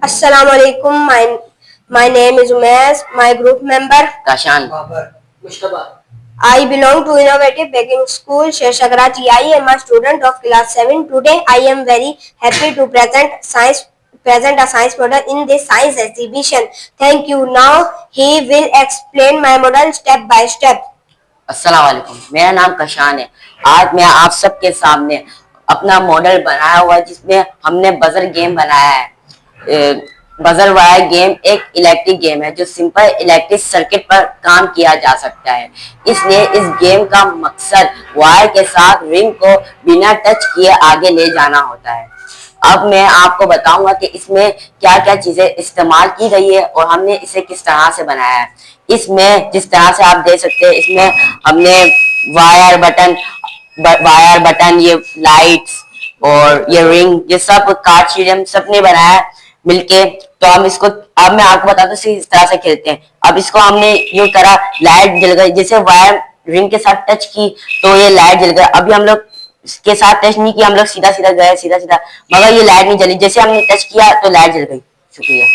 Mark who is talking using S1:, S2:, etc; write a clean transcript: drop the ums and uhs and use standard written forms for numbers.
S1: Assalamu alaikum. My name is Umesh. My group member
S2: Kashan.
S1: I belong to Innovative Baking School, Sheshagarachi. I am a student of class 7. Today I am very happy to present a science model in this science exhibition. Thank you. Now he will explain my model step by step.
S2: अस्सलाम वालेकुम, मेरा नाम कशान है। आज मैं आप सबके सामने अपना मॉडल बनाया हुआ है जिसमें हमने बजर गेम बनाया है। बजर वायर गेम एक इलेक्ट्रिक गेम है जो सिंपल इलेक्ट्रिक सर्किट पर काम किया जा सकता है। इसलिए इस गेम का मकसद वायर के साथ रिंग को बिना टच किए आगे ले जाना होता है। अब मैं आपको बताऊंगा कि इसमें क्या क्या चीजें इस्तेमाल की गई है और हमने इसे किस तरह से बनाया है। इसमें जिस तरह से आप देख सकते हैं, इसमें हमने वायर बटन, ये लाइट्स और ये रिंग, ये सब कार्ड शीट हम सब ने बनाया है मिलके। तो हम इसको, अब मैं आपको बताता हूँ इस तरह से खेलते हैं। अब इसको हमने यूं करा, लाइट जल गई, जैसे वायर रिंग के साथ टच की तो ये लाइट जल गई। अभी हम लोग इसके साथ टच नहीं किया, हम लोग सीधा सीधा गए, सीधा सीधा, मगर ये लाइट नहीं जली। जैसे हमने टच किया तो लाइट जल गई। शुक्रिया।